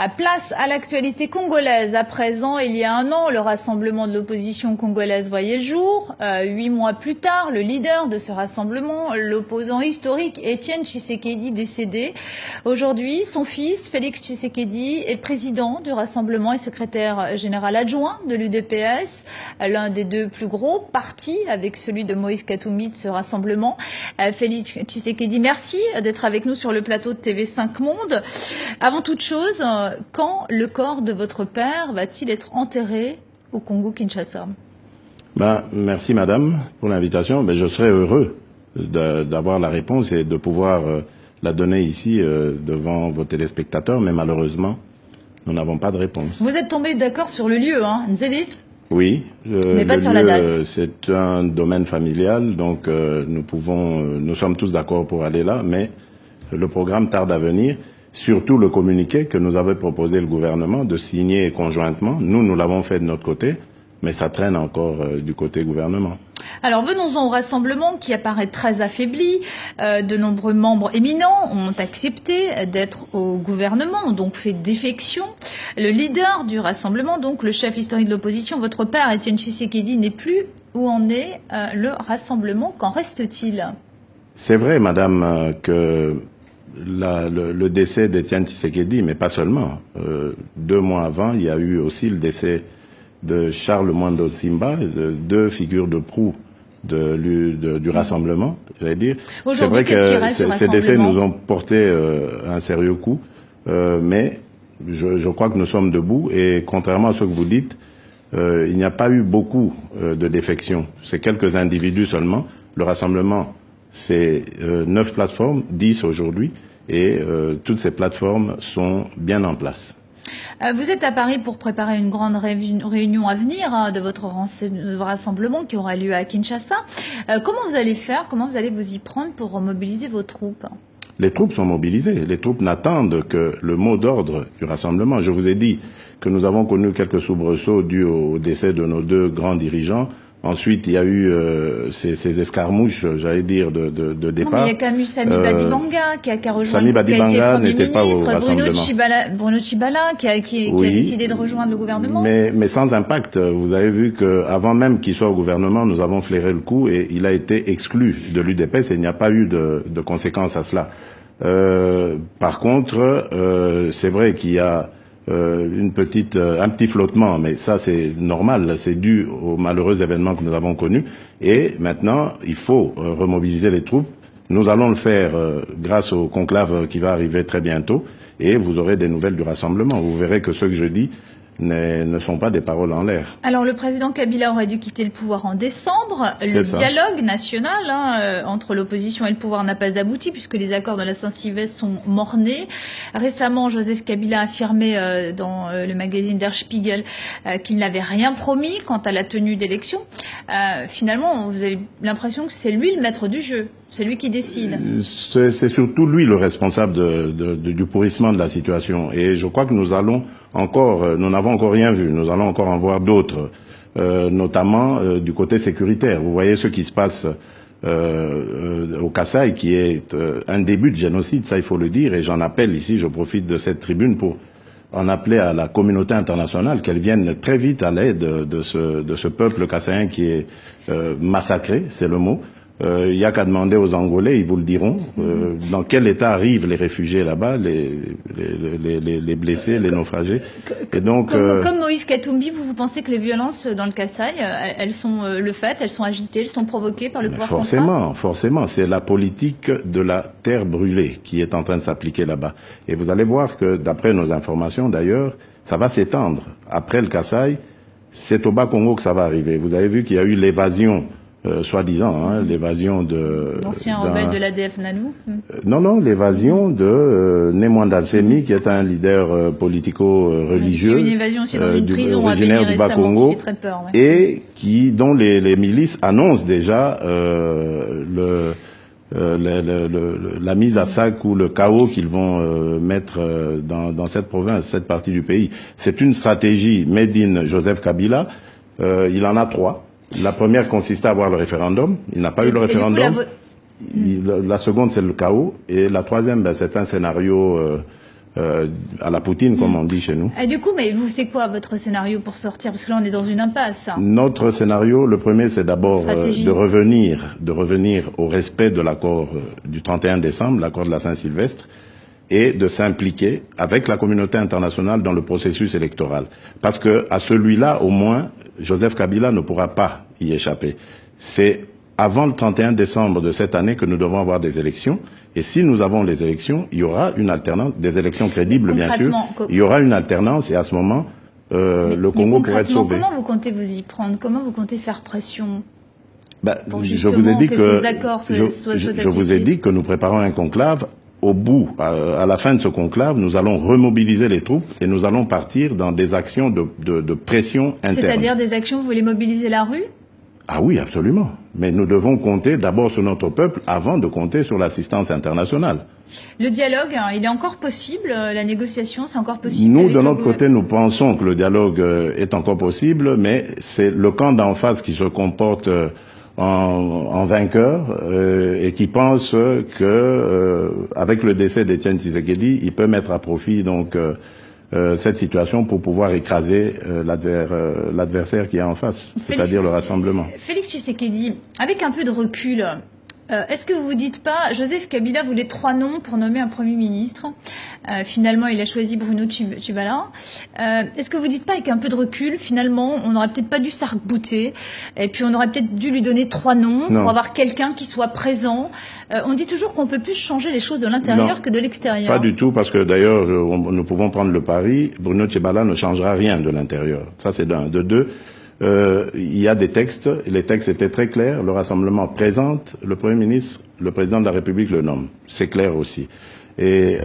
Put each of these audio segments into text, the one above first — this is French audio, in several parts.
Place à l'actualité congolaise. À présent, il y a un an, le rassemblement de l'opposition congolaise voyait le jour. 8 mois plus tard, le leader de ce rassemblement, l'opposant historique Étienne Tshisekedi, décédé. Aujourd'hui, son fils, Félix Tshisekedi, est président du rassemblement et secrétaire général adjoint de l'UDPS, l'un des deux plus gros partis avec celui de Moïse Katumbi de ce rassemblement. Félix Tshisekedi, merci d'être avec nous sur le plateau de TV5 Monde. Avant toute chose, quand le corps de votre père va-t-il être enterré au Congo-Kinshasa? Merci madame pour l'invitation. Je serais heureux d'avoir la réponse et de pouvoir la donner ici devant vos téléspectateurs, mais malheureusement, nous n'avons pas de réponse. Vous êtes tombé d'accord sur le lieu, hein, Nzeli? Oui, mais pas sur la date. C'est un domaine familial, donc nous sommes tous d'accord pour aller là, mais le programme tarde à venir. Surtout le communiqué que nous avait proposé le gouvernement de signer conjointement. Nous l'avons fait de notre côté, mais ça traîne encore du côté gouvernement. Alors venons-en au rassemblement qui apparaît très affaibli. De nombreux membres éminents ont accepté d'être au gouvernement, ont donc fait défection. Le leader du rassemblement, donc le chef historique de l'opposition, votre père Étienne Tshisekedi, n'est plus. Où en est le rassemblement? Qu'en reste-t-il? C'est vrai, madame, que le décès d'Étienne Tshisekedi, mais pas seulement. 2 mois avant, il y a eu aussi le décès de Charles Mwando Tsimba, deux figures de proue du rassemblement, j'allais dire. C'est vrai que ces décès nous ont porté un sérieux coup, mais je crois que nous sommes debout et contrairement à ce que vous dites, il n'y a pas eu beaucoup de défections. C'est quelques individus seulement. Le rassemblement, c'est 9 plateformes, 10 aujourd'hui, et toutes ces plateformes sont bien en place. Vous êtes à Paris pour préparer une grande réunion à venir de votre rassemblement qui aura lieu à Kinshasa. Comment vous allez faire, comment vous allez vous y prendre pour mobiliser vos troupes? Les troupes sont mobilisées. Les troupes n'attendent que le mot d'ordre du rassemblement. Je vous ai dit que nous avons connu quelques soubresauts dus au décès de nos 2 grands dirigeants. Ensuite, il y a eu ces escarmouches, j'allais dire, de départ. Non, mais il y a quand même eu Sami Badibanga qui a rejoint, Sami Badibanga n'était pas au rassemblement. Bruno Tshibala qui a décidé de rejoindre le gouvernement. Mais sans impact. Vous avez vu qu'avant même qu'il soit au gouvernement, nous avons flairé le coup et il a été exclu de l'UDPS et il n'y a pas eu de conséquences à cela. Par contre, c'est vrai qu'il y a un petit flottement, mais ça c'est normal, c'est dû aux malheureux événements que nous avons connus. Et maintenant, il faut remobiliser les troupes. Nous allons le faire grâce au conclave qui va arriver très bientôt, et vous aurez des nouvelles du rassemblement. Vous verrez que ce que je dis ne sont pas des paroles en l'air. Alors le président Kabila aurait dû quitter le pouvoir en décembre. Le dialogue national entre l'opposition et le pouvoir n'a pas abouti puisque les accords de la Saint-Sylvestre sont mornés. Récemment, Joseph Kabila a affirmé dans le magazine Der Spiegel qu'il n'avait rien promis quant à la tenue d'élections. Finalement, vous avez l'impression que c'est lui le maître du jeu. C'est lui qui décide. C'est surtout lui le responsable du pourrissement de la situation. Et je crois que nous n'avons encore rien vu. Nous allons encore en voir d'autres, notamment du côté sécuritaire. Vous voyez ce qui se passe au Kasaï, qui est un début de génocide, ça il faut le dire. Et j'en appelle ici, je profite de cette tribune pour en appeler à la communauté internationale qu'elle vienne très vite à l'aide de ce peuple kassaïen qui est massacré, c'est le mot. Il n'y a qu'à demander aux Angolais, ils vous le diront, dans quel état arrivent les réfugiés là-bas, les blessés, les naufragés. Et donc, comme Moïse Katumbi, vous pensez que les violences dans le Kasaï, elles sont le fait, elles sont agitées, elles sont provoquées par le pouvoir central? Forcément. C'est la politique de la terre brûlée qui est en train de s'appliquer là-bas. Et vous allez voir que, d'après nos informations d'ailleurs, ça va s'étendre. Après le Kasaï, c'est au Bas-Congo que ça va arriver. Vous avez vu qu'il y a eu l'évasion soi-disant, l'évasion de... L'ancien rebelle de l'ADF Nanou. Non, l'évasion de Nemwanda Nsemi, qui est un leader politico-religieux. Une évasion aussi dans une prison originaire du Bas-Congo, qui fait très peur, et dont les milices annoncent déjà la mise à sac ou le chaos qu'ils vont mettre dans cette province, cette partie du pays. C'est une stratégie made in Joseph Kabila. Il en a 3. La première consistait à avoir le référendum. Il n'a pas eu le référendum. La seconde, c'est le chaos. Et la troisième, c'est un scénario à la Poutine, comme on dit chez nous. Et du coup, mais vous, c'est quoi votre scénario pour sortir? Parce que là, on est dans une impasse. Notre scénario, le premier, c'est d'abord de revenir au respect de l'accord du 31 décembre, l'accord de la Saint-Sylvestre, et de s'impliquer avec la communauté internationale dans le processus électoral. Parce que à celui-là, au moins, Joseph Kabila ne pourra pas y échapper. C'est avant le 31 décembre de cette année que nous devons avoir des élections. Et si nous avons les élections, il y aura une alternance, des élections crédibles, bien sûr. Il y aura une alternance et à ce moment, le Congo pourrait être sauvé. Comment vous comptez vous y prendre? Comment vous comptez faire pression pour je vous ai dit que ces accords soient je vous ai dit que nous préparons un conclave. Au bout, à la fin de ce conclave, nous allons remobiliser les troupes et nous allons partir dans des actions de pression interne. C'est-à-dire des actions, vous voulez mobiliser la rue? Ah oui, absolument. Mais nous devons compter d'abord sur notre peuple avant de compter sur l'assistance internationale. Le dialogue, il est encore possible? La négociation, c'est encore possible? Nous, de notre côté, nous pensons que le dialogue est encore possible, mais c'est le camp d'en face qui se comporte en vainqueur et qui pense que avec le décès d'Étienne Tshisekedi, il peut mettre à profit donc cette situation pour pouvoir écraser l'adversaire qui est en face, c'est-à-dire le rassemblement. Félix Tshisekedi, avec un peu de recul, est-ce que vous vous dites pas, Joseph Kabila voulait 3 noms pour nommer un Premier ministre, finalement il a choisi Bruno Tshibala. Est-ce que vous dites pas, avec un peu de recul, finalement on n'aurait peut-être pas dû s'arc-bouter, et puis on aurait peut-être dû lui donner 3 noms pour avoir quelqu'un qui soit présent? On dit toujours qu'on peut plus changer les choses de l'intérieur que de l'extérieur. Pas du tout, parce que d'ailleurs nous pouvons prendre le pari, Bruno Tshibala ne changera rien de l'intérieur. Ça c'est d'un. De deux, il y a des textes, les textes étaient très clairs, le rassemblement présente le Premier ministre, le Président de la République le nomme. C'est clair aussi. Et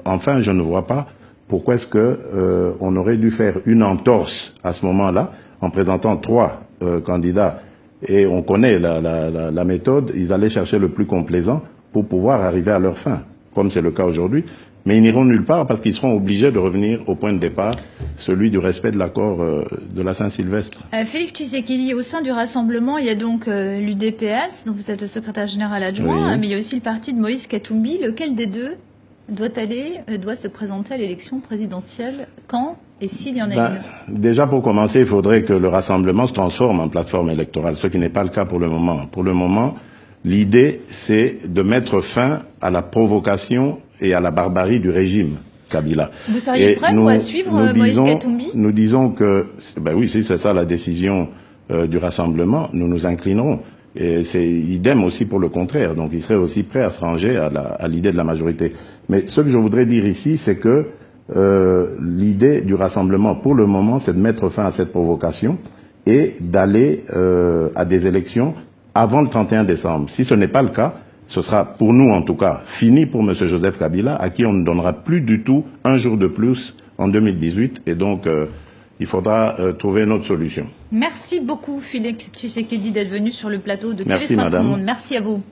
enfin, je ne vois pas pourquoi est-ce que on aurait dû faire une entorse à ce moment-là, en présentant 3 candidats, et on connaît la méthode, ils allaient chercher le plus complaisant pour pouvoir arriver à leur fin, comme c'est le cas aujourd'hui. Mais ils n'iront nulle part parce qu'ils seront obligés de revenir au point de départ, celui du respect de l'accord de la Saint-Sylvestre. Félix Tshisekedi, au sein du rassemblement, il y a donc l'UDPS, dont vous êtes le secrétaire général adjoint, mais il y a aussi le parti de Moïse Katumbi. Lequel des deux doit se présenter à l'élection présidentielle? Quand et s'il y en a une? Déjà, pour commencer, il faudrait que le rassemblement se transforme en plateforme électorale, ce qui n'est pas le cas pour le moment. Pour le moment, l'idée, c'est de mettre fin à la provocation et à la barbarie du régime Kabila. Vous seriez prêt à suivre Moïse Katumbi? Nous disons que, oui, si c'est ça la décision du rassemblement, nous nous inclinerons. Et c'est idem aussi pour le contraire. Donc il serait aussi prêt à se ranger à l'idée de la majorité. Mais ce que je voudrais dire ici, c'est que l'idée du rassemblement, pour le moment, c'est de mettre fin à cette provocation et d'aller à des élections avant le 31 décembre. Si ce n'est pas le cas, ce sera, pour nous en tout cas, fini pour M. Joseph Kabila, à qui on ne donnera plus du tout un jour de plus en 2018. Et donc, il faudra trouver une autre solution. Merci beaucoup, Félix Tshisekedi, d'être venu sur le plateau de Merci, TV5 madame. Monde. Merci à vous.